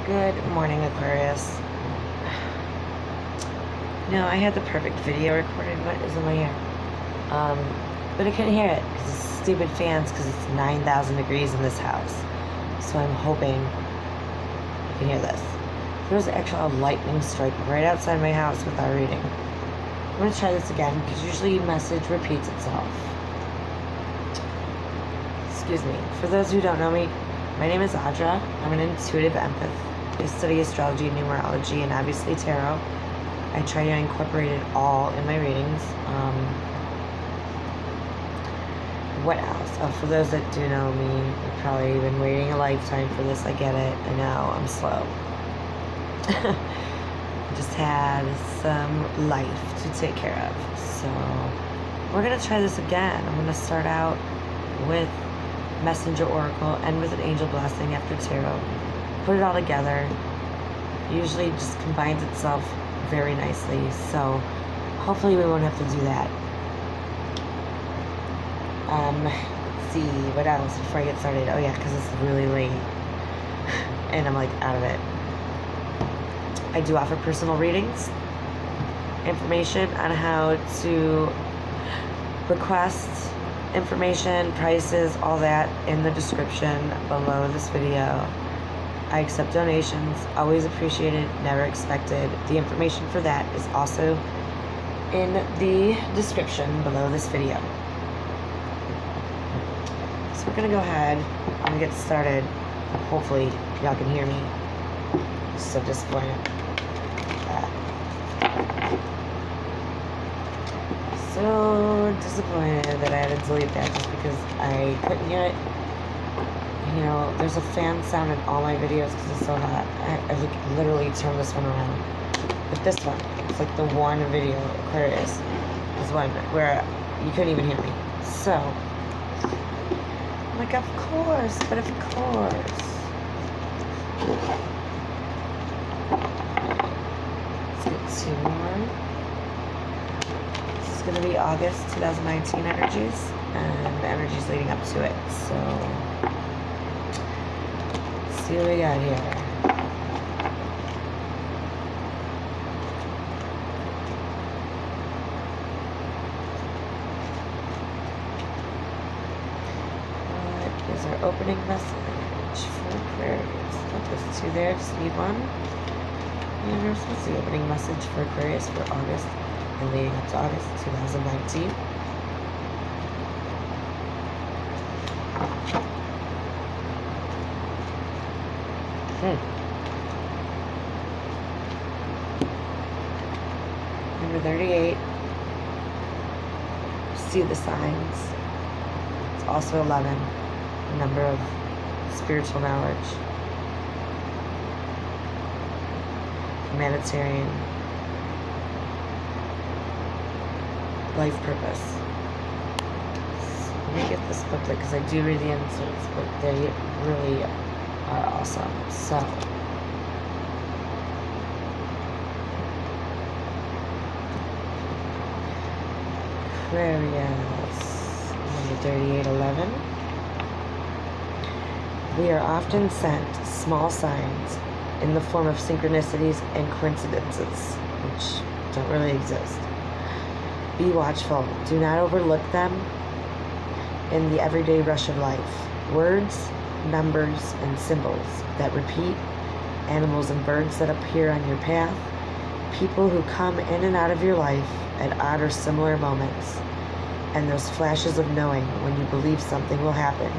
Good morning, Aquarius. No, I had the perfect video recorded. What is in my ear? But I couldn't hear it because it's stupid fans because it's 9,000 degrees in this house. So I'm hoping you can hear this. There's actually a lightning strike right outside my house with our reading. I'm going to try this again because usually message repeats itself. Excuse me. For those who don't know me, my name is Audra. I'm an intuitive empath. I study astrology, numerology, and obviously tarot. I try to incorporate it all in my readings. What else? Oh, for those that do know me, you've probably been waiting a lifetime for this. I get it. I know. I'm slow. Just had some life to take care of. So we're going to try this again. I'm going to start out with Messenger Oracle and with an angel blessing after tarot. Put it all together. Usually just combines itself very nicely. So hopefully we won't have to do that. Let's see, what else before I get started? Oh yeah, because it's really late and I'm like out of it. I do offer personal readings, information on how to request information, prices, all that in the description below this video. I accept donations, always appreciated, never expected. The information for that is also in the description below this video. So we're gonna go ahead and get started. Hopefully y'all can hear me. So disappointed. So disappointed that I had to delete that just because I couldn't hear it. You know, there's a fan sound in all my videos because it's so hot. I literally turned this one around. But this one, it's like the one video, Aquarius, is one where you couldn't even hear me. So, I'm like, of course, but of course. Let's get two more. This is going to be August 2019 energies, and the energies leading up to it. So, see what we got here. What is our opening message for Aquarius? Oh, there's two there, just need one. And what's the opening message for Aquarius for August and leading up to August 2019? Number 38. See the signs. It's also 11. A number of spiritual knowledge. Humanitarian. Life purpose. So let me get this booklet because I do read the inserts, but they really are awesome. So Aquarius, number 3811. We are often sent small signs in the form of synchronicities and coincidences, which don't really exist. Be watchful. Do not overlook them in the everyday rush of life. Words, numbers, and symbols that repeat, animals and birds that appear on your path, people who come in and out of your life at odd or similar moments, and those flashes of knowing when you believe something will happen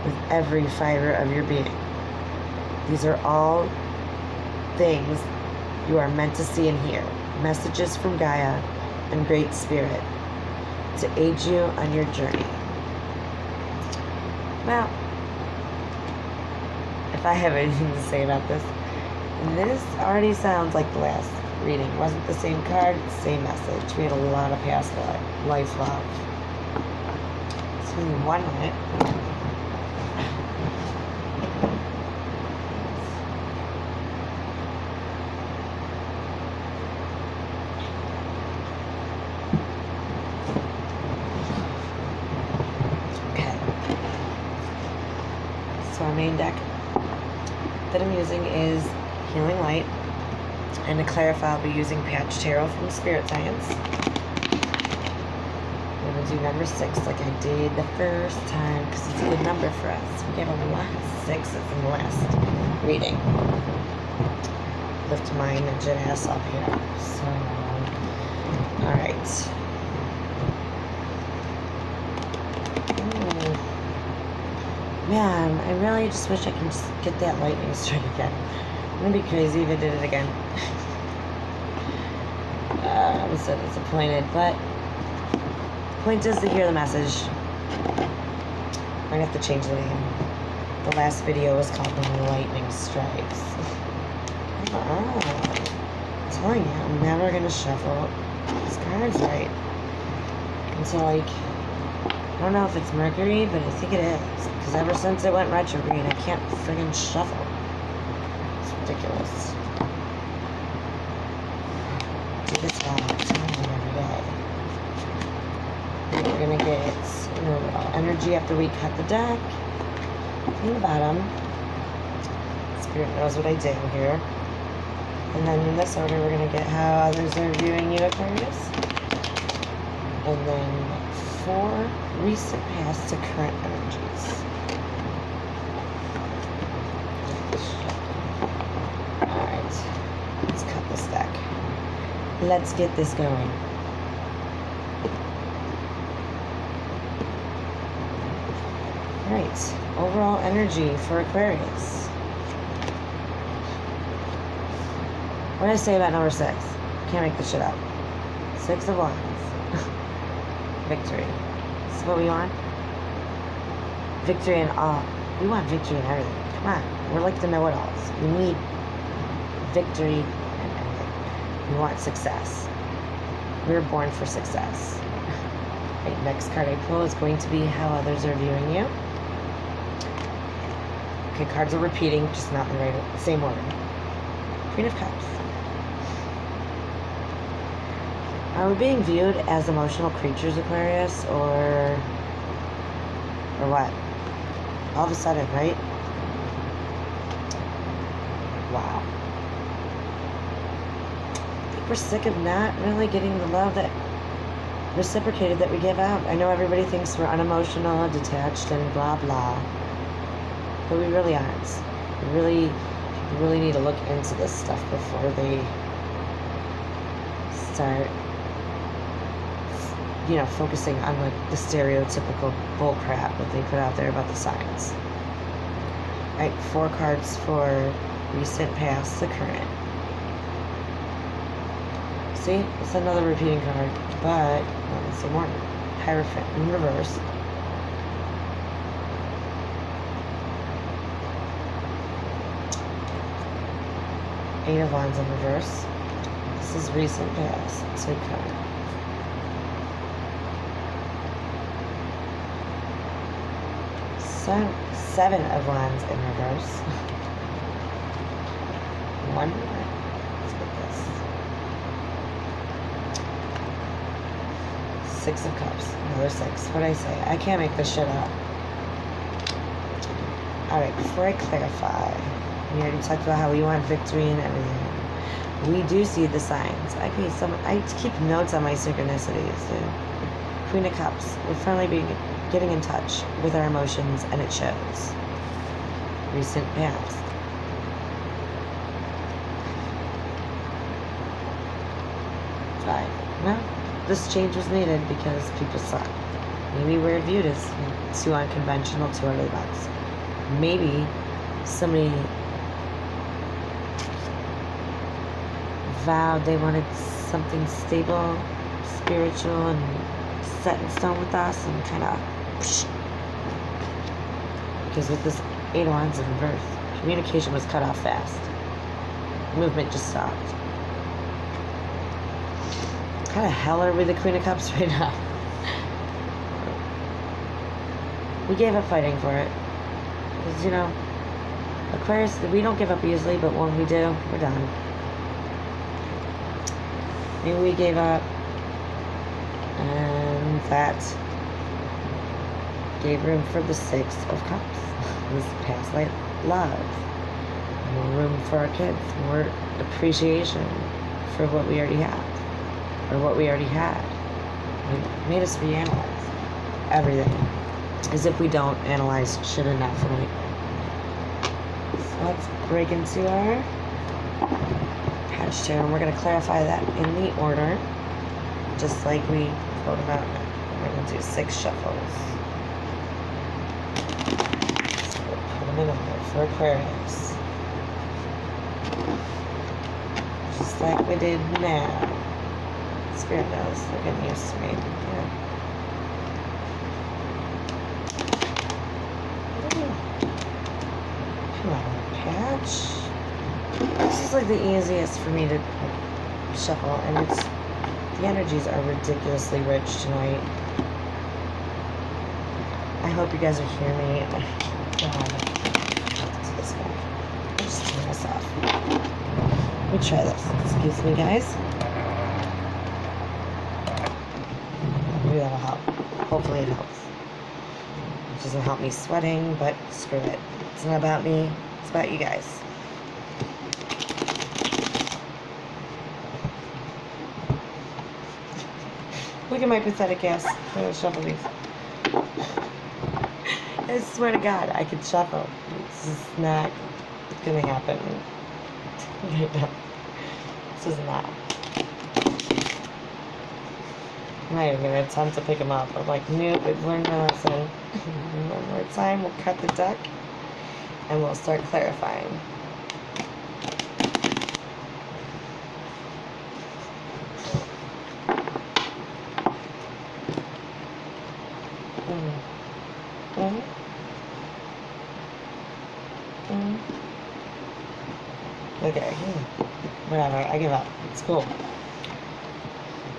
with every fiber of your being. These are all things you are meant to see and hear. Messages from Gaia and Great Spirit to aid you on your journey. Well, if I have anything to say about this, this already sounds like the last reading. It wasn't the same card, same message. We had a lot of past life love. It's only 1 minute. Okay. So our main deck that I'm using is healing light. And to clarify, I'll be using Patch Tarot from Spirit Science. I'm going to do number 6 like I did the first time because it's a good number for us. We get a lot of 6s in the last reading. Lift my ninja ass up here. So, alright. Man, I really just wish I could just get that lightning strike again. I'm going to be crazy if I did it again. I'm so disappointed, but the point is to hear the message. I'm going to have to change the name. The last video was called The Lightning Strikes. I'm telling you, I'm never going to shuffle these cards right. And so, like, I don't know if it's Mercury, but I think it is. Because ever since it went retrograde, I can't friggin' shuffle. It's ridiculous. Do this all the time every day. We're gonna get energy after we cut the deck. From the bottom. Spirit knows what I did here. And then in this order, we're gonna get how others are viewing you, Aquarius. And then 4 recent, past, to current energies. Alright, let's cut this deck. Let's get this going. Alright, overall energy for Aquarius. What did I say about number 6? Can't make this shit up. 6 of Wands. Victory. This is what we want. Victory in all. We want victory in everything. Come on. We're like the know-it-alls. We need victory in everything. We want success. We were born for success. Right, next card I pull is going to be how others are viewing you. Okay, cards are repeating, just not in the right, same order. Queen of Cups. Are we being viewed as emotional creatures, Aquarius, or what? All of a sudden, right? Wow. I think we're sick of not really getting the love that reciprocated that we give out. I know everybody thinks we're unemotional, detached, and blah blah, but we really aren't. We really need to look into this stuff before they start, focusing on like the stereotypical bull crap that they put out there about the signs. Right, 4 cards for recent, past, the current. See, it's another repeating card, but not in the same order. Hierophant in reverse. Eight of Wands in reverse. This is recent, past, to current. Seven of Wands in reverse. One more. Let's get this. 6 of Cups. Another 6. What'd I say? I can't make this shit up. Alright, before I clarify, we already talked about how we want victory and everything. We do see the signs. I keep notes on my synchronicities, dude. Queen of Cups. We're finally getting in touch with our emotions, and it shows. Recent, past. Five. Well, this change was needed because people suck. Maybe we're viewed as too unconventional, too early bucks. Maybe somebody vowed they wanted something stable, spiritual, and set in stone with us, and kind of, because with this 8 of Wands in reverse, communication was cut off fast. Movement just stopped. What kind of hell are we the Queen of Cups right now? We gave up fighting for it. Because, Aquarius, we don't give up easily, but when we do, we're done. Maybe we gave up, and that gave room for the 6 of Cups. This past life love. more room for our kids, more appreciation for what we already have, or what we already had. It made us reanalyze everything, as if we don't analyze shit enough, right? So let's break into our patch here, and we're going to clarify that in the order, just like we spoke about. We're going to do 6 shuffles. So we'll put them in order for Aquarius, just like we did now. Spirit knows, they're getting used to me. Yeah. Come on, patch. This is like the easiest for me to shuffle, and the energies are ridiculously rich tonight. I hope you guys are hearing me. Oh, God. This one. I'll just turn this off. Let me try this. Excuse me, guys. Maybe that'll help. Hopefully it helps. It doesn't help me sweating, but screw it. It's not about me. It's about you guys. Look at my pathetic ass. I'm gonna shuffle these. I swear to God, I could shuffle. This is not gonna happen. This is not. I'm not even gonna attempt to pick them up. I'm like, nope, we've learned my lesson. One more time, we'll cut the deck, and we'll start clarifying. Okay, whatever, I give up. It's cool.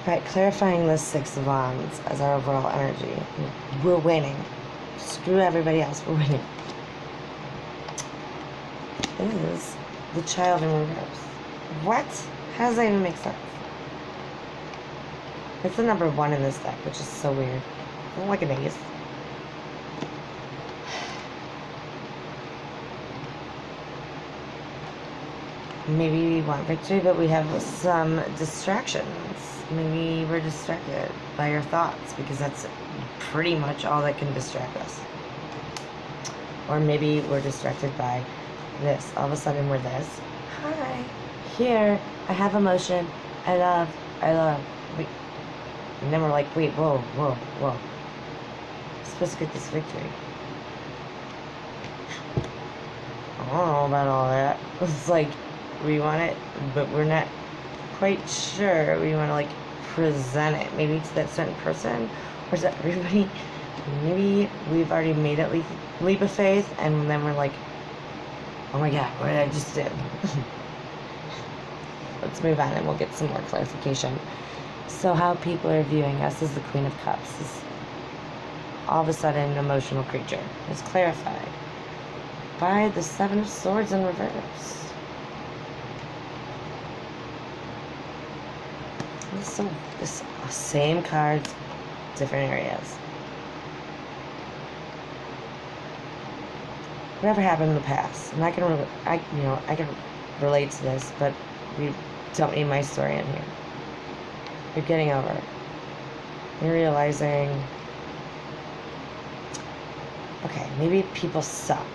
Alright, clarifying the 6 of Wands as our overall energy. We're winning. Screw everybody else, we're winning. Is the Child in reverse. What? How does that even make sense? It's the number 1 in this deck, which is so weird. I don't like an ace. Maybe we want victory, but we have some distractions. Maybe we're distracted by our thoughts, because that's pretty much all that can distract us. Or maybe we're distracted by this. All of a sudden we're this. Hi. Here, I have emotion. I love. Wait. And then we're like, wait, whoa. I'm supposed to get this victory. I don't know about all that. It's like, we want it, but we're not quite sure we want to like present it maybe to that certain person, or to everybody. Maybe we've already made it leap of faith, and then we're like, oh my God, what did I just do? Let's move on and we'll get some more clarification. So how people are viewing us as the Queen of Cups is all of a sudden an emotional creature. It's clarified by the 7 of Swords in reverse. This same cards, different areas. Whatever happened in the past. I'm not gonna. I can relate to this, but we don't need my story in here. You're getting over it. You're realizing, okay, maybe people suck.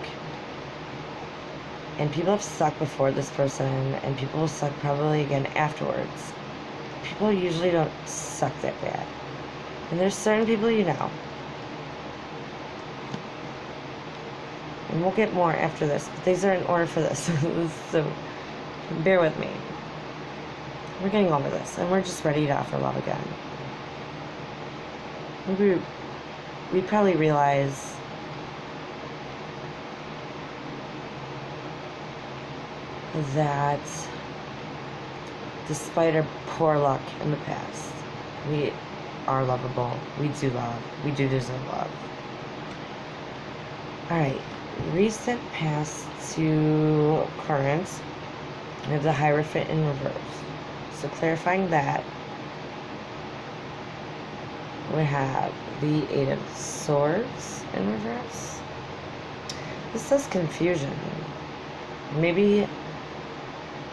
And people have sucked before this person, and people will suck probably again afterwards. People usually don't suck that bad. And there's certain people you know. And we'll get more after this, but these are in order for this. So bear with me. We're getting over this, and we're just ready to offer love again. We probably realize that despite our poor luck in the past, we are lovable. We do love. We do deserve love. Alright, recent past to current. We have the Hierophant in reverse. So clarifying that, we have the 8 of Swords in reverse. This says confusion. Maybe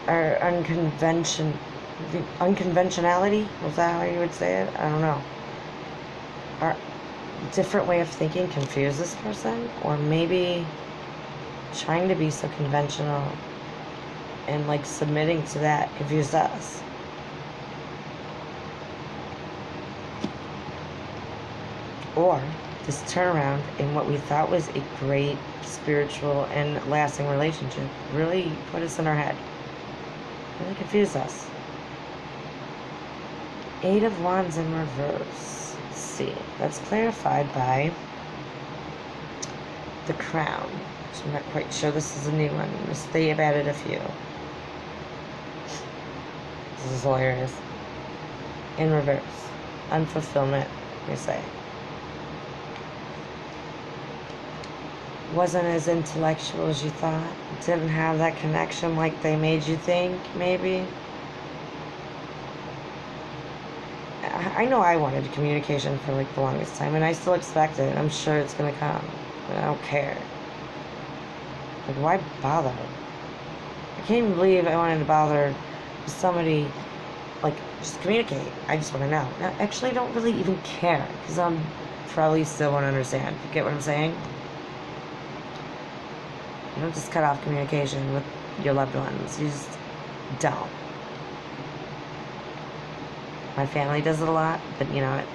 our unconventionality, was that how you would say it? I don't know. Our different way of thinking confused this person, or maybe trying to be so conventional and like submitting to that confused us. Or this turnaround in what we thought was a great spiritual and lasting relationship really put us in our head. Really confused us. 8 of Wands in reverse. Let's see. That's clarified by the Crown. So I'm not quite sure this is a new one. They have added a few. This is hilarious. In reverse. Unfulfillment, we say. Wasn't as intellectual as you thought. Didn't have that connection like they made you think, maybe. I know I wanted communication for like the longest time, and I still expect it. I'm sure it's gonna come, but I don't care. Like, why bother? I can't even believe I wanted to bother somebody, like, just communicate. I just want to know. I actually don't really even care, because I'm probably still won't understand. You get what I'm saying? You don't just cut off communication with your loved ones. You just don't. My family does it a lot, but you know what?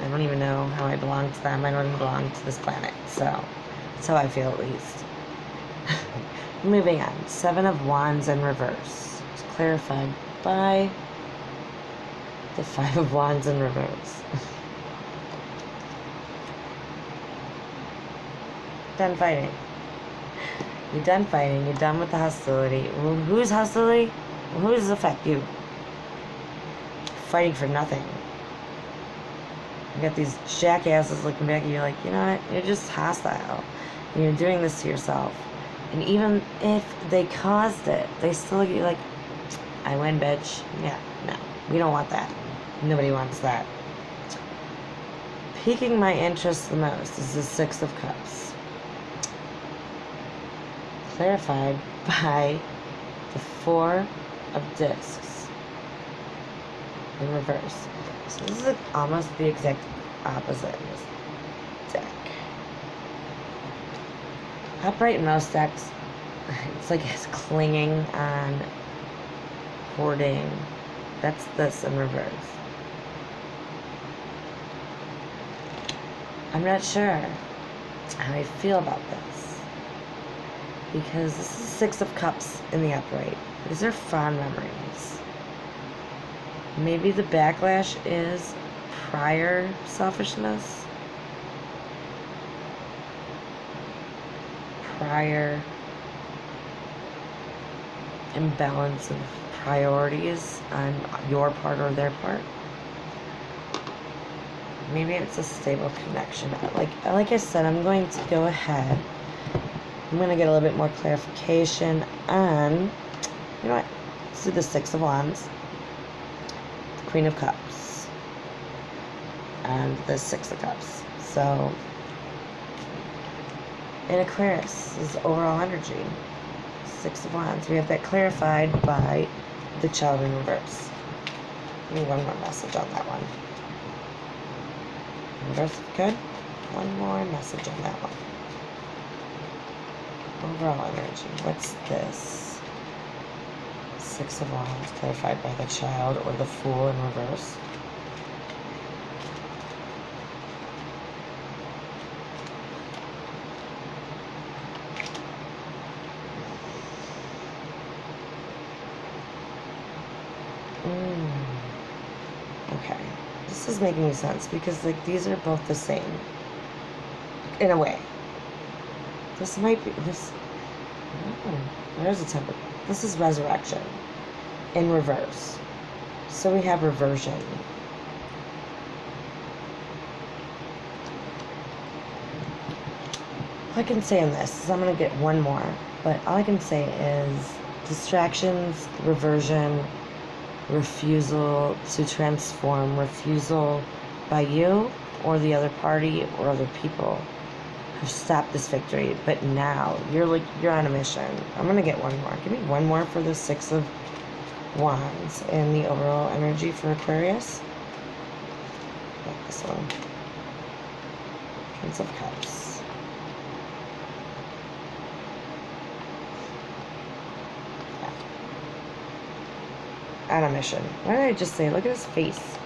I don't even know how I belong to them. I don't even belong to this planet. So, that's how I feel, at least. Moving on. 7 of Wands in reverse. It's clarified by the 5 of Wands in reverse. Done fighting. You're done fighting. You're done with the hostility. Well, whose hostility? Well, who does it affect? You. Fighting for nothing. You got these jackasses looking back at you like, you know what? You're just hostile. And you're doing this to yourself. And even if they caused it, they still look at you like, I win, bitch. Yeah, no. We don't want that. Nobody wants that. Piquing my interest the most is the 6 of Cups. Clarified by the 4 of Discs in reverse. So this is almost the exact opposite in this deck. Upright in most decks, it's like it's clinging on, hoarding. That's this in reverse. I'm not sure how I feel about this, because this is 6 of Cups in the upright. These are fond memories. Maybe the backlash is prior selfishness, prior imbalance of priorities on your part or their part. Maybe it's a stable connection. Like I said, I'm going to go ahead. I'm going to get a little bit more clarification on, you know what, let's do the 6 of Wands, the Queen of Cups, and the 6 of Cups. So, in Aquarius is overall energy. 6 of Wands. We have that clarified by the Child in reverse. Give me one more message on that one. Reverse, good. One more message on that one. Overall energy. What's this? 6 of Wands, clarified by the Child or the Fool in reverse. Okay. This is making sense because, like, these are both the same. In a way. This might be, this, there's a temper. This is resurrection in reverse. So we have reversion. All I can say on this is I'm going to get one more, but all I can say is distractions, reversion, refusal to transform, refusal by you or the other party or other people You've stopped this victory, but now you're on a mission. I'm gonna get one more. Give me one more for the Six of Wands and the overall energy for Aquarius. Like this one. Prince of Cups. Yeah. On a mission. Why did I just say? Look at his face.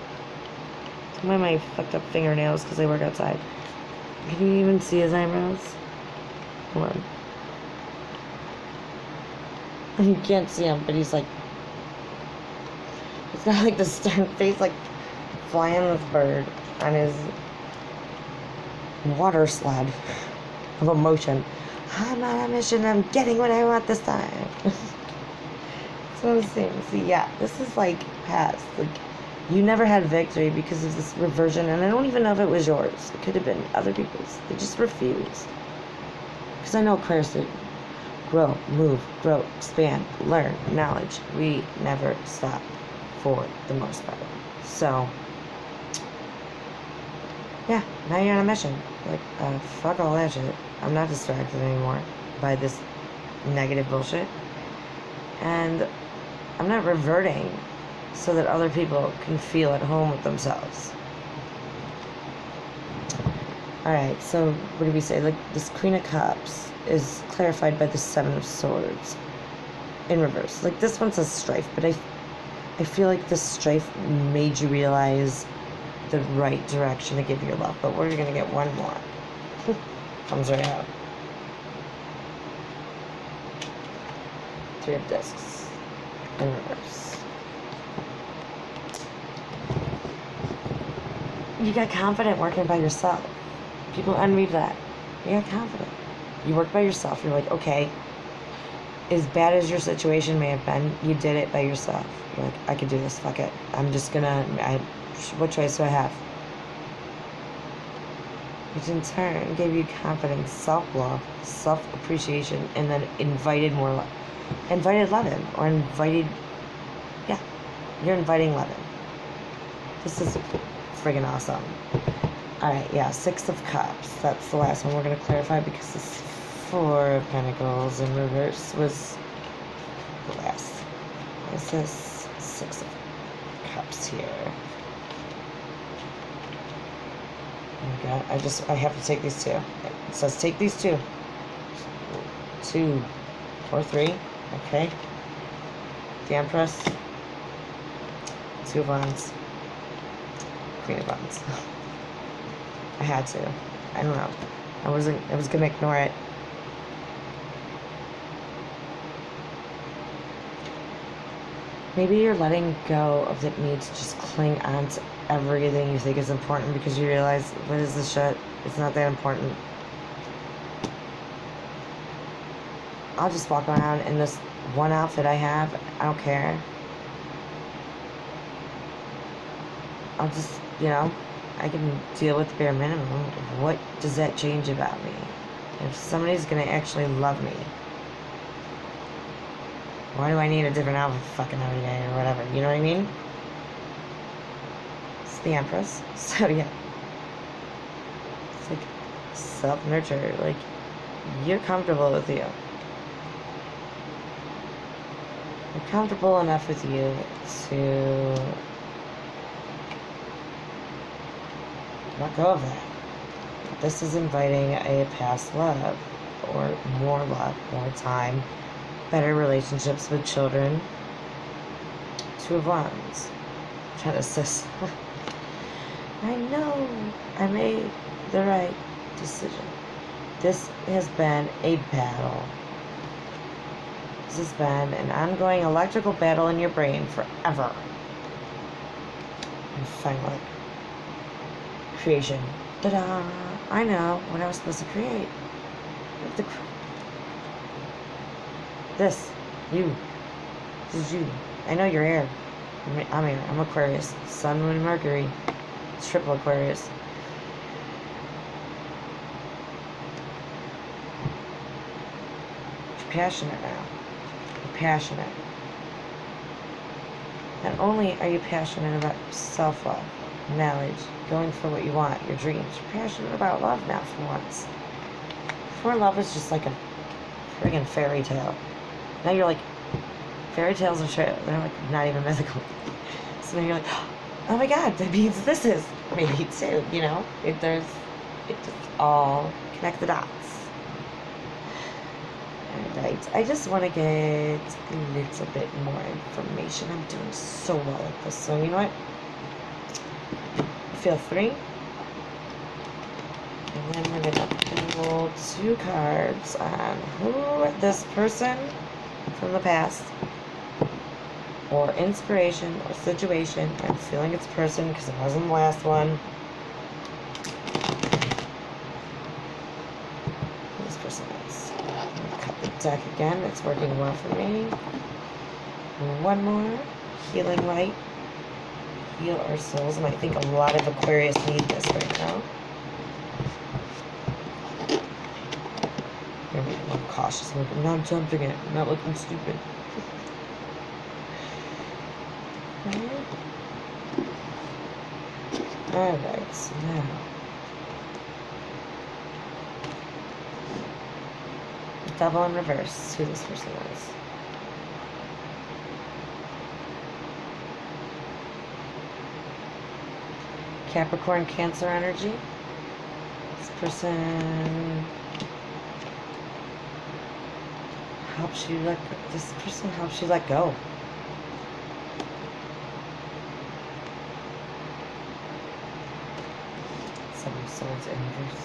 Some of my fucked up fingernails because I work outside. Can you even see his eyebrows? Hold on. You can't see him, but he's like... He's got like this stern face, like flying this bird on his water sled of emotion. I'm on a mission, I'm getting what I want this time. That's what I'm saying. See, yeah, this is like past. Like, you never had victory because of this reversion, and I don't even know if it was yours. It could have been other people's. They just refused. Because I know Aquarius did. Grow, move, grow, expand, learn, knowledge. We never stop for the most part. So, yeah, now you're on a mission. Like, fuck all that shit. I'm not distracted anymore by this negative bullshit. And I'm not reverting so that other people can feel at home with themselves. Alright, so what did we say? Like, this Queen of Cups is clarified by the Seven of Swords in reverse. Like, this one says strife, but I feel like this strife made you realize the right direction to give your love. But we're going to get one more. Comes right out. Three of Discs in reverse. You got confident working by yourself. People envied that. You got confident. You work by yourself. You're like, okay, as bad as your situation may have been, you did it by yourself. You're like, I could do this. Fuck it. I'm just gonna... what choice do I have? Which in turn gave you confidence, self-love, self-appreciation, and then invited more love. Invited love in. Or invited... Yeah. You're inviting love in. This is friggin' awesome. Alright, yeah, Six of Cups. That's the last one we're going to clarify because this Four of Pentacles in reverse was the last. This is Six of Cups here. Okay, I have to take these two. It says take these two. 2 or 3. Okay. The Empress. 2 of Wands. Queen of Wands. I had to. I don't know. I was gonna ignore it. Maybe you're letting go of the need to just cling on to everything you think is important because you realize, what is this shit? It's not that important. I'll just walk around in this one outfit I have. I don't care. I'll just, I can deal with the bare minimum. What does that change about me? If somebody's going to actually love me, why do I need a different outfit fucking every day or whatever? You know what I mean? It's the Empress. So, yeah. It's like self-nurture. Like, you're comfortable with you. You're comfortable enough with you to let go of that. This is inviting a past love, or more love, more time, better relationships with children. 2 of Wands. I'm trying to assist. I know I made the right decision. This has been a battle. This has been an ongoing electrical battle in your brain forever. And finally, creation. Ta-da! I know what I was supposed to create. This is you. I know you're air. I'm air. I'm Aquarius. Sun, Moon, Mercury. It's triple Aquarius. You're passionate now. You're passionate. Not only are you passionate about self-love, knowledge, going for what you want, your dreams, you're passionate about love now for once. Before love was just like a friggin' fairy tale. Now you're like, fairy tales are true. They're like not even mythical. So now you're like, oh my god, that means this is maybe too, you know? It just all connect the dots. Alright, I just want to get a little bit more information. I'm doing so well at this. So you know what? Feel free. And then we're going to pull 2 cards on who this person from the past, or inspiration, or situation. I'm feeling it's person because it wasn't the last one. Who this person is. I'm going to cut the deck again. It's working well for me. One more. Healing light. Heal our souls. And I think a lot of Aquarius need this right now. I'm cautious. I'm not jumping it. I'm not looking stupid. Alright, so now Devil in reverse, who this person is. Capricorn, Cancer energy. This person helps you let go. Seven of Swords in reverse.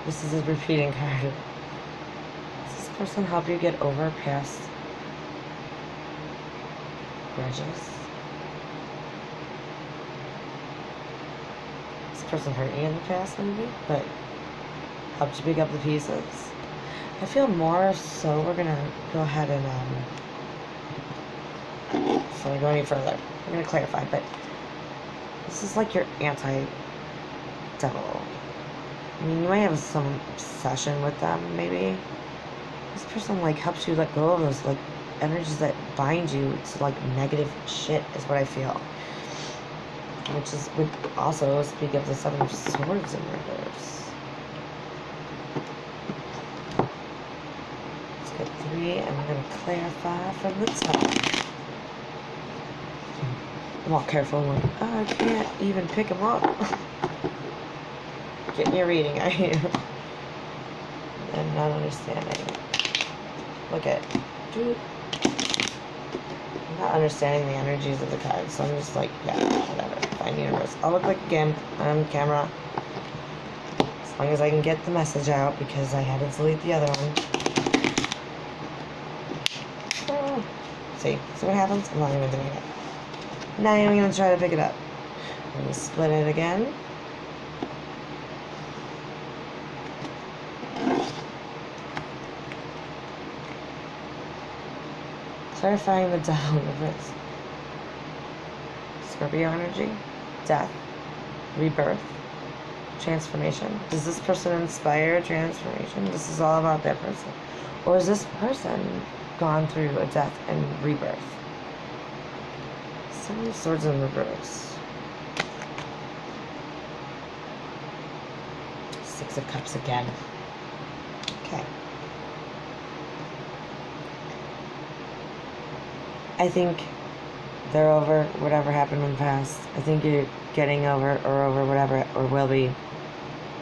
This is a repeating card. Does this person help you get over past grudges? This person hurt you in the past, maybe, but helped you pick up the pieces. I feel more so we're gonna go ahead and before we go any further, I'm gonna clarify, but this is like your anti-devil. I mean, you might have some obsession with them, maybe. This person like helps you let go of those like energies that bind you to like negative shit is what I feel. Which is would also speak of the Seven of Swords in reverse. Let's get 3, and we're gonna clarify from the top. I'm all careful. I'm like, oh, I can't even pick them up. Get me a reading, are you? I'm not understanding. Look at. I'm not understanding the energies of the cards, so I'm just like, yeah, whatever. Fine, universe. I'll look like a gimp on camera. As long as I can get the message out, because I had to delete the other one. Oh. See what happens? I'm not even doing it. Not even going to try to pick it up. I'm going to split it again. Clarifying the Devil in reverse. Scorpio energy, death, rebirth, transformation. Does this person inspire transformation? This is all about that person. Or is this person gone through a death and rebirth? Seven of Swords in reverse. 6 of Cups again. Okay. I think they're over whatever happened in the past. I think you're getting over whatever, or will be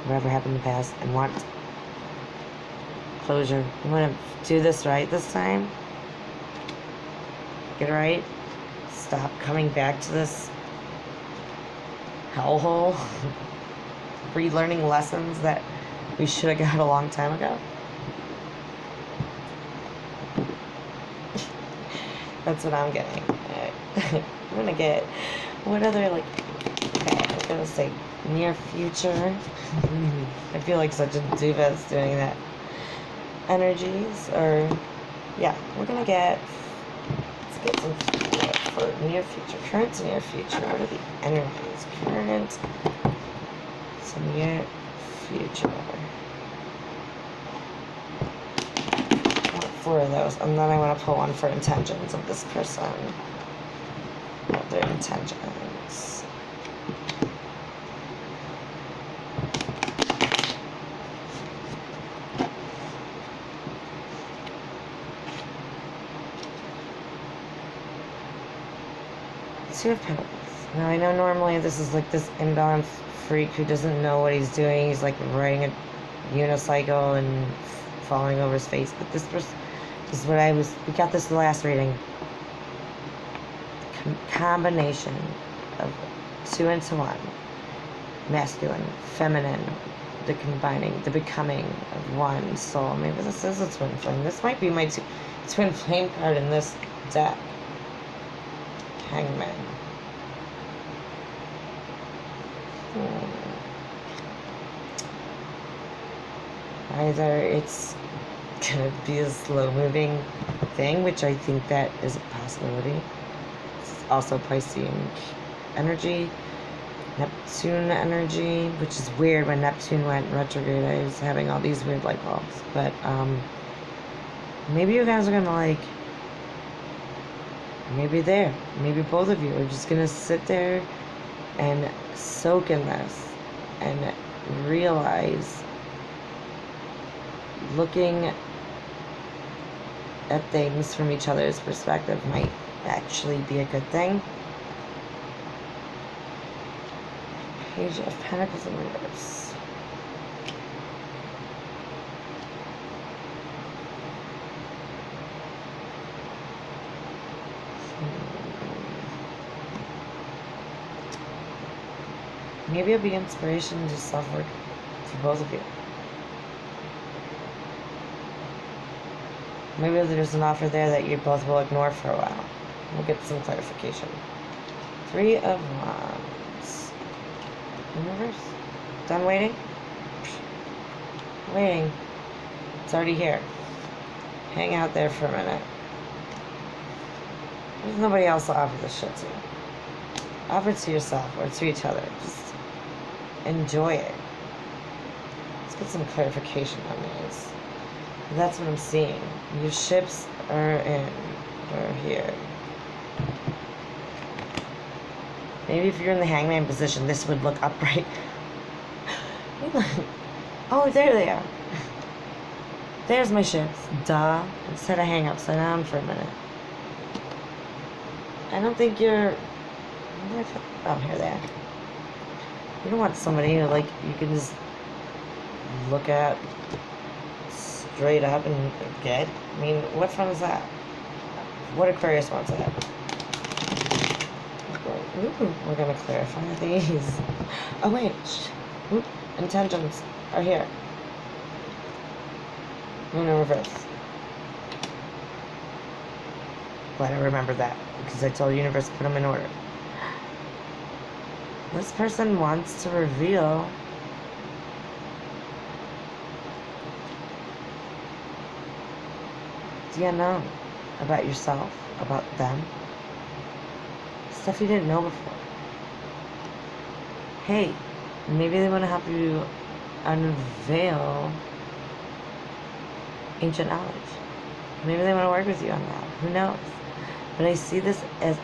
whatever happened in the past, and want closure. You want to do this right this time. Get it right. Stop coming back to this hellhole. Relearning lessons that we should have got a long time ago. That's what I'm getting. I'm gonna get what other like. Okay, I'm gonna say near future. I feel like such a doofus doing that. Energies, or yeah, we're gonna get. Let's get some for near future, current to near future. What are the energies? Current to near future. 4 of those, and then I want to pull one for intentions of this person. What their intentions. Two of Pentacles. Now, I know normally this is like this imbalanced freak who doesn't know what he's doing. He's like riding a unicycle and falling over his face. But this is what we got this last reading. Combination of 2 into 1. Masculine, feminine, the combining, the becoming of one soul. Maybe this is a twin flame. This might be my twin flame card in this deck. Hangman. Either it's gonna be a slow moving thing, which I think that is a possibility. It's also Piscean energy, Neptune energy, which is weird. When Neptune went retrograde, I was having all these weird light bulbs. But maybe you guys are gonna like, maybe both of you are just gonna sit there and soak in this and realize looking at things from each other's perspective might actually be a good thing. Page of Pentacles in reverse. Maybe it'll be inspiration to self-work for both of you. Maybe there's an offer there that you both will ignore for a while. We'll get some clarification. 3 of Wands. In reverse. Done waiting? Waiting. It's already here. Hang out there for a minute. There's nobody else to offer this shit to. Offer it to yourself or to each other. Just enjoy it. Let's get some clarification on these. That's what I'm seeing. Your ships are here. Maybe if you're in the Hangman position, this would look upright. Oh, there they are. There's my ships. Duh. Instead of hang upside down for a minute. I don't think you're... Oh, here they are. You don't want somebody who, like, you can just look at straight up and get. I mean, what fun is that? What Aquarius wants that? Ooh, we're gonna clarify these. Oh wait, Oop, intentions are here. I'm gonna reverse. Glad I remembered that because I told the universe to put them in order. This person wants to reveal the unknown about yourself, about them. Stuff you didn't know before. Hey, maybe they want to help you unveil ancient knowledge. Maybe they want to work with you on that. Who knows? But I see this as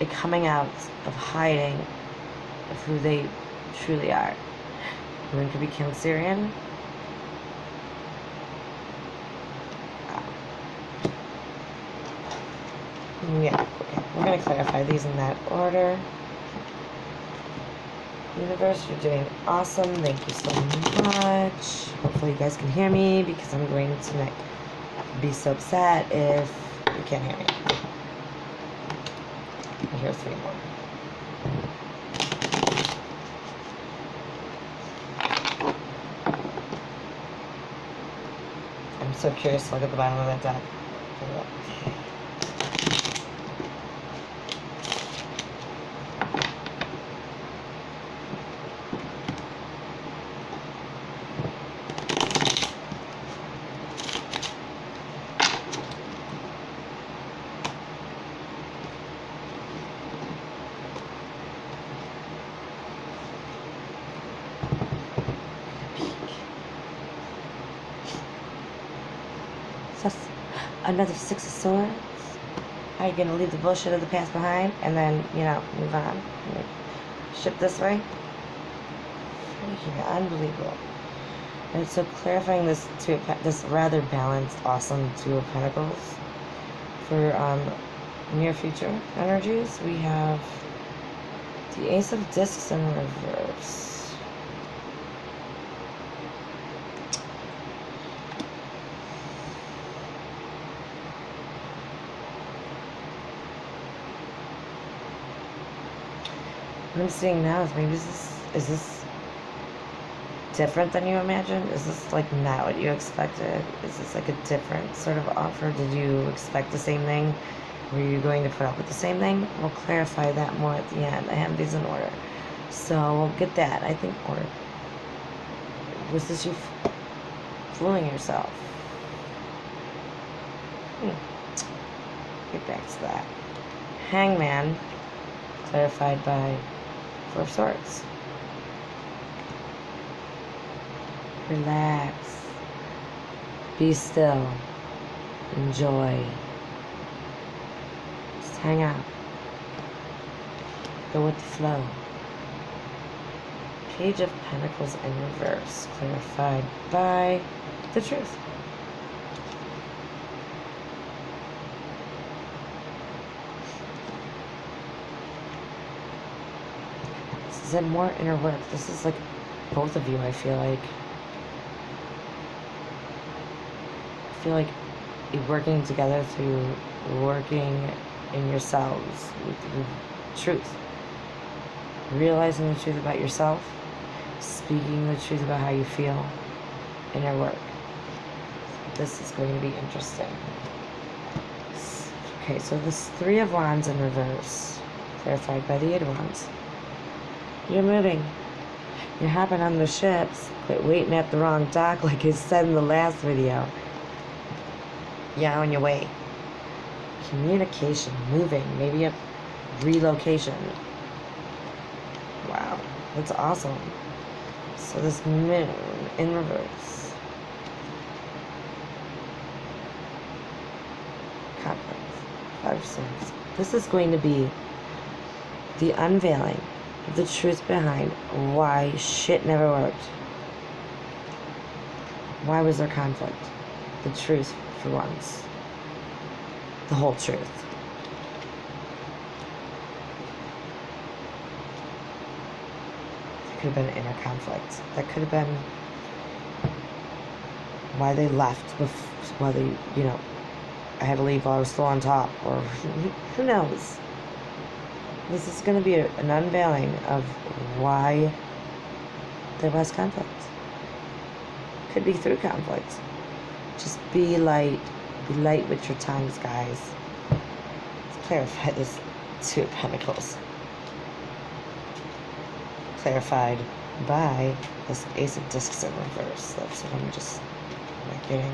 a coming out of hiding of who they truly are. Women could be Cancerian. Yeah, okay. We're going to clarify these in that order. Universe, you're doing awesome. Thank you so much. Hopefully you guys can hear me because I'm going to be so upset if you can't hear me. I hear 3 more. I'm so curious to look at the bottom of that deck. Another 6 of Swords. Are you going to leave the bullshit of the past behind and then, you know, move on? Ship this way? Unbelievable. And so clarifying this this rather balanced, awesome 2 of Pentacles for near future energies, we have the Ace of Discs in reverse. What I'm seeing now is maybe is this different than you imagined? Is this like not what you expected? Is this like a different sort of offer? Did you expect the same thing? Were you going to put up with the same thing? We'll clarify that more at the end. I have these in order. So we'll get that, I think, or was this you fooling yourself? Get back to that. Hangman, clarified by Four of Swords. Relax. Be still. Enjoy. Just hang out. Go with the flow. Page of Pentacles in reverse, clarified by the Truth. This is more inner work. This is like both of you, I feel like. You're working together through working in yourselves with the truth. Realizing the truth about yourself, speaking the truth about how you feel, inner work. This is going to be interesting. Okay, so this Three of Wands in reverse, clarified by the Eight of Wands. You're moving. You're hopping on the ships, but waiting at the wrong dock, like I said in the last video. You're on your way. Communication, moving, maybe a relocation. Wow, that's awesome. So this moon in reverse. Conflict. Five of Swords. This is going to be the unveiling of the truth behind why shit never worked. Why was there conflict? The truth for once. The whole truth. There could have been inner conflict. That could have been why they left. Why they, I had to leave while I was still on top. Or who knows? This is going to be an unveiling of why there was conflict. Could be through conflict. Just be light. Be light with your tongues, guys. Let's clarify this Two of Pentacles. Clarified by this Ace of Discs in reverse. That's what I'm just not getting.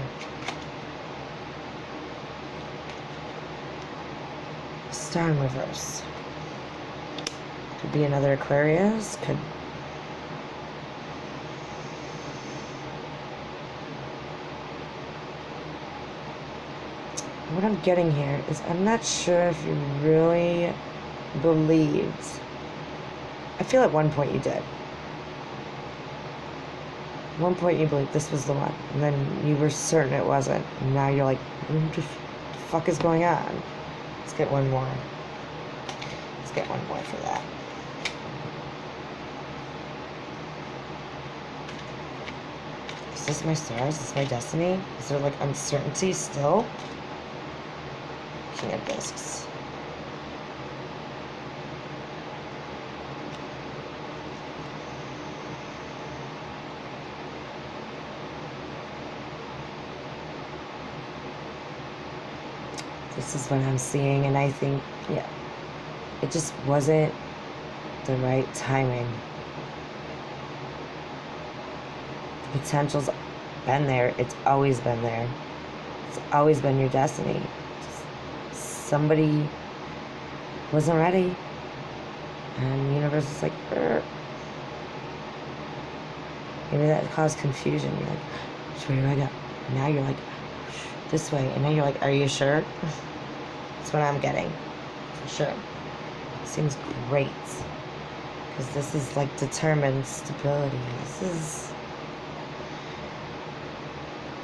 Star in reverse. Could be another Aquarius. Could what I'm getting here is I'm not sure if you really believed. I feel at one point you did. At one point you believed this was the one, and then you were certain it wasn't. And now you're like, what the fuck is going on? Let's get one more. Let's get one more for that. Is this my stars? Is this my destiny? Is there like uncertainty still? King of Discs. This is what I'm seeing, and I think, yeah, it just wasn't the right timing. The potential's been there. It's always been there. It's always been your destiny. Somebody wasn't ready, and the universe is like, Urgh. Maybe that caused confusion. You're like, which way do I go? And now you're like, this way, and now you're like, are you sure? That's what I'm getting, for sure. Seems great, because this is like determined stability. This is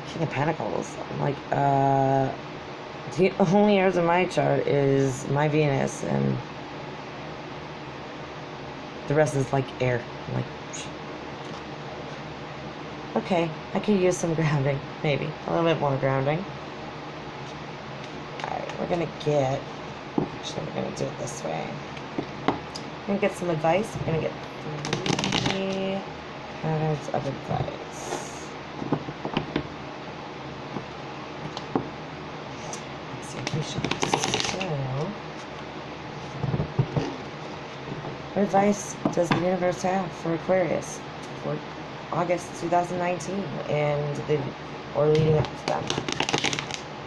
King of Pentacles. I'm like, The only Earth in my chart is my Venus, and the rest is like air. Like, okay, I could use some grounding, maybe a little bit more grounding. All right, we're gonna get. Actually, we're gonna do it this way. We're gonna get some advice. We're gonna get 3 cards of advice. Let's see if we should. So, what advice does the universe have for Aquarius for August 2019 and or leading up to them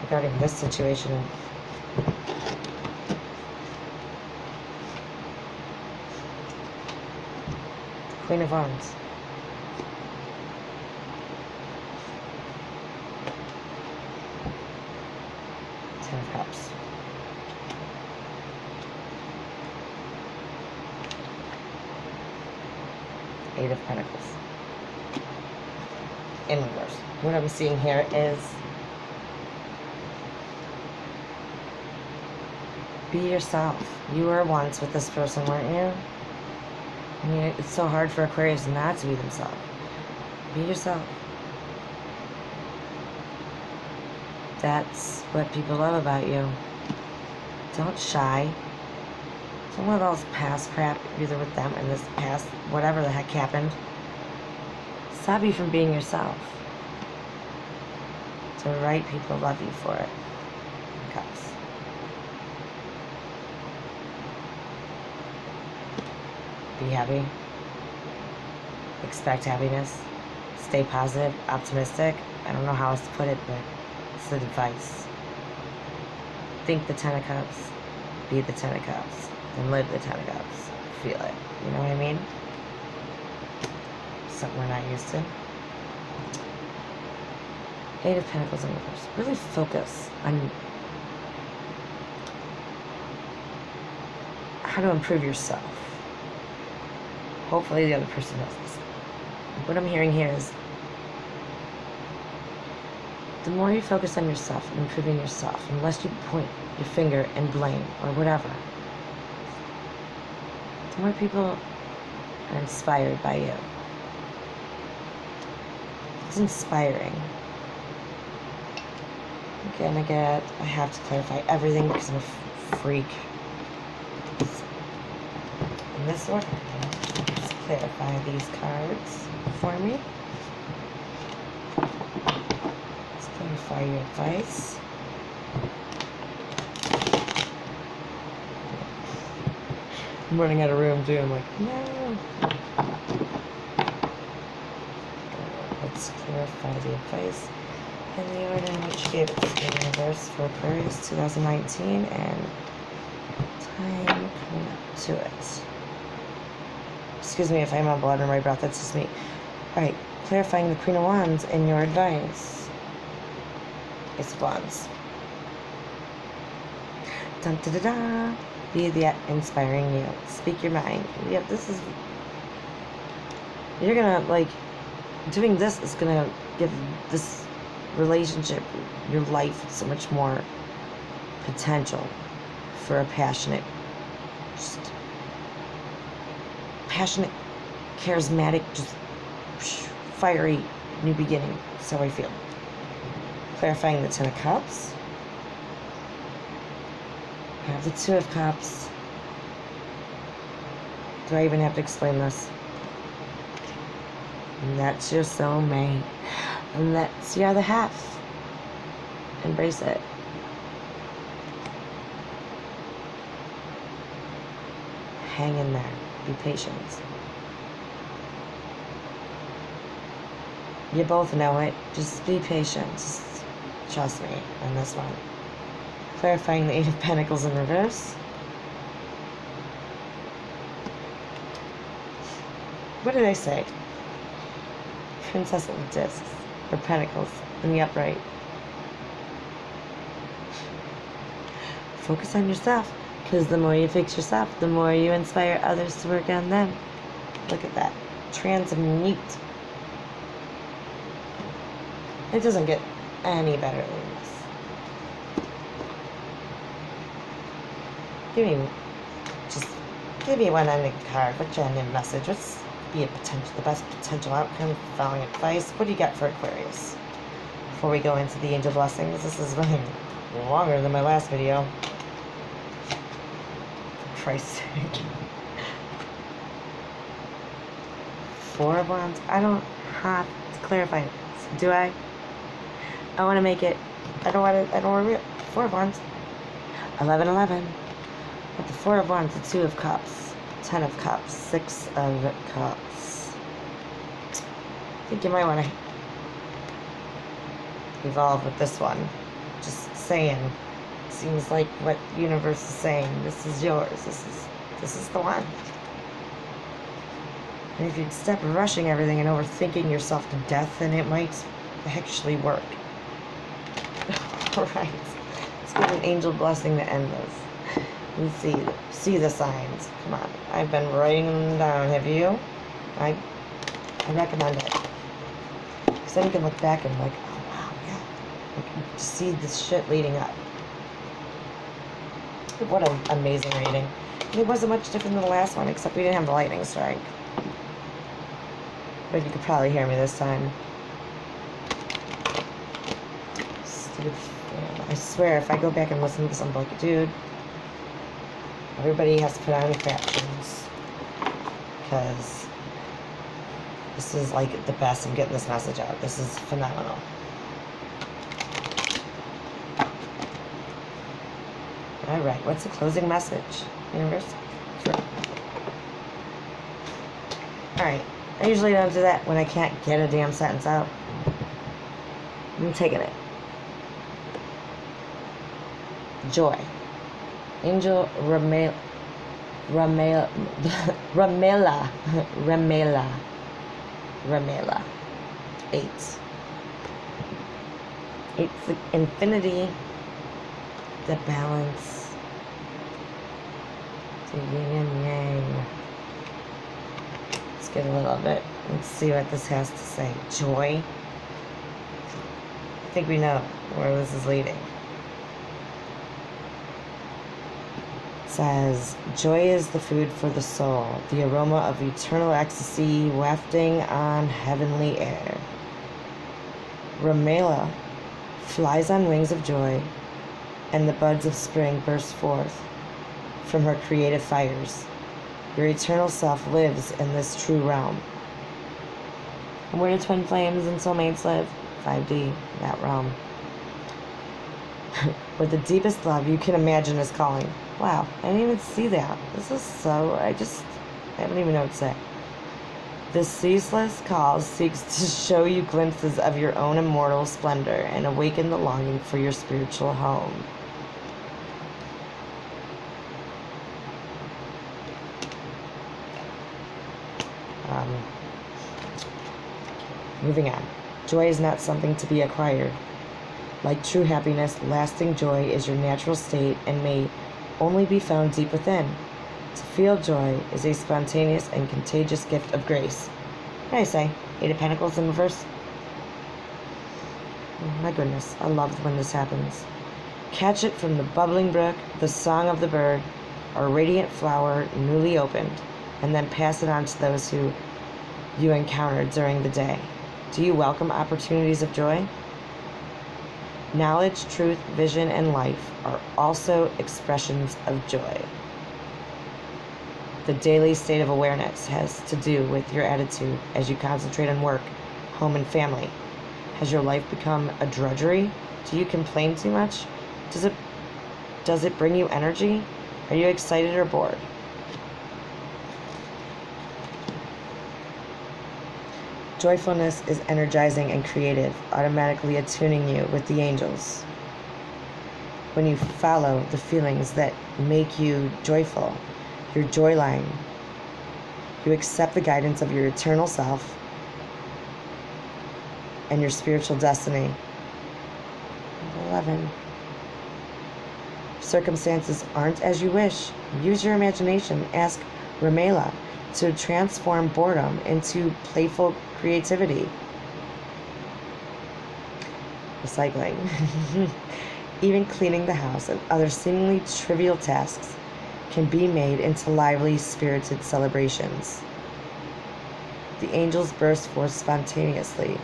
regarding this situation? Queen of Wands. Ten of Cups. Eight of Pentacles. In reverse. What I'm seeing here is be yourself. You were once with this person, weren't you? I mean, it's so hard for Aquarius not to be themselves. Be yourself. That's what people love about you. Don't shy. Don't let all this past crap, either with them and this past, whatever the heck happened, stop you from being yourself. The right people love you for it. Cups. Be happy. Expect happiness. Stay positive, optimistic. I don't know how else to put it, but it's the advice. Think the Ten of Cups. Be the Ten of Cups. And live the Ten of Cups. Feel it. You know what I mean? Something we're not used to. Eight of Pentacles in reverse. Really focus on how to improve yourself. Hopefully the other person knows this. What I'm hearing here is the more you focus on yourself and improving yourself, unless you point your finger and blame or whatever, the more people are inspired by you. It's inspiring. Again, I have to clarify everything because I'm a freak. In this order, let's clarify these cards for me. Let's clarify your advice. I'm running out of room too. I'm like, no. Let's clarify the advice in the order in which you gave it to the universe for Aquarius 2019 and time coming up to it. Excuse me if I'm on blood in my breath, that's just me. Alright, clarifying the Queen of Wands in your advice. Ace of Wands. Dun da da da. Be the inspiring you. Speak your mind. Yep, this is. You're gonna, like, doing this is gonna give this relationship, your life, so much more potential for a passionate, just passionate, charismatic, just fiery new beginning. So I feel. Clarifying the Ten of Cups. I have the Two of Cups. Do I even have to explain this? And that's your soulmate. And that's your other half. Embrace it. Hang in there. Be patient. You both know it. Just be patient. Just trust me on this one. Clarifying the Eight of Pentacles in reverse. What did I say? Princess of the Discs. Or Pentacles in the upright. Focus on yourself. Because the more you fix yourself, the more you inspire others to work on them. Look at that. Transmute. It doesn't get any better than this. Just give me one ending card. What's your ending message? What's the best potential outcome following advice? What do you got for Aquarius? Before we go into the angel blessings, this is running longer than my last video. For Christ's sake. Four of Wands. I don't have to clarify it. Do I? I want to make it. I don't want to. Four of Wands. 11-11. With the Four of Wands, the Two of Cups, 10 of Cups, 6 of Cups. I think you might want to evolve with this one. Just saying. Seems like what the universe is saying. This is yours. This is the one. And if you'd stop rushing everything and overthinking yourself to death, then it might actually work. Alright. Let's give an angel blessing to end this. And see the signs. Come on. I've been writing them down. Have you? I recommend it. Because then you can look back and be like, oh wow, yeah. You can see this shit leading up. What an amazing reading. And it wasn't much different than the last one, except we didn't have the lightning strike. But you could probably hear me this time. Stupid. I swear, if I go back and listen to this, I'm like, dude, everybody has to put on captions. Because this is like the best in getting this message out. This is phenomenal. Alright, what's the closing message? Universe? Sure. Alright, I usually don't do that when I can't get a damn sentence out. I'm taking it. Joy. Angel Ramela. 8. 8's the infinity, the balance, the yin and yang. Let's get a little bit. Let's see what this has to say. Joy. I think we know where this is leading. Says, joy is the food for the soul, the aroma of eternal ecstasy wafting on heavenly air. Ramela flies on wings of joy, and the buds of spring burst forth from her creative fires. Your eternal self lives in this true realm. And where do twin flames and soulmates live? 5D, that realm. Where the deepest love you can imagine is calling. Wow, I didn't even see that. This is so, I don't even know what to say. This ceaseless call seeks to show you glimpses of your own immortal splendor and awaken the longing for your spiritual home. Moving on. Joy is not something to be acquired. Like true happiness, lasting joy is your natural state and may only be found deep within. To feel joy is a spontaneous and contagious gift of grace. What did I say? 8 of Pentacles in reverse? Oh, my goodness, I love when this happens. Catch it from the bubbling brook, the song of the bird, or radiant flower newly opened, and then pass it on to those who you encountered during the day. Do you welcome opportunities of joy? Knowledge, truth, vision, and life are also expressions of joy. The daily state of awareness has to do with your attitude as you concentrate on work, home, and family. Has your life become a drudgery? Do you complain too much? Does it bring you energy? Are you excited or bored? Joyfulness is energizing and creative, automatically attuning you with the angels. When you follow the feelings that make you joyful, your joy line, you accept the guidance of your eternal self and your spiritual destiny. 11. Circumstances aren't as you wish. Use your imagination. Ask Ramela to transform boredom into playful creativity. Recycling. Even cleaning the house and other seemingly trivial tasks can be made into lively, spirited celebrations. The angels burst forth spontaneously,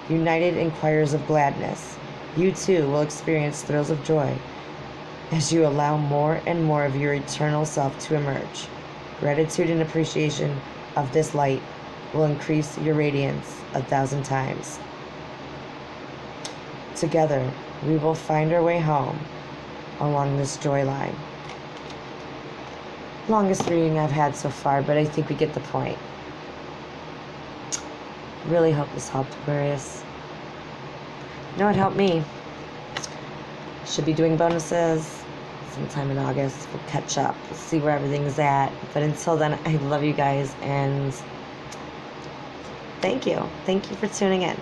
united in choirs of gladness. You too will experience thrills of joy as you allow more and more of your eternal self to emerge. Gratitude and appreciation of this light will increase your radiance 1,000 times. Together, we will find our way home along this joy line. Longest reading I've had so far, but I think we get the point. Really hope this helped, Aquarius. No, it helped me. Should be doing bonuses sometime in August. We'll catch up. We'll see where everything's at. But until then, I love you guys, and thank you. Thank you for tuning in.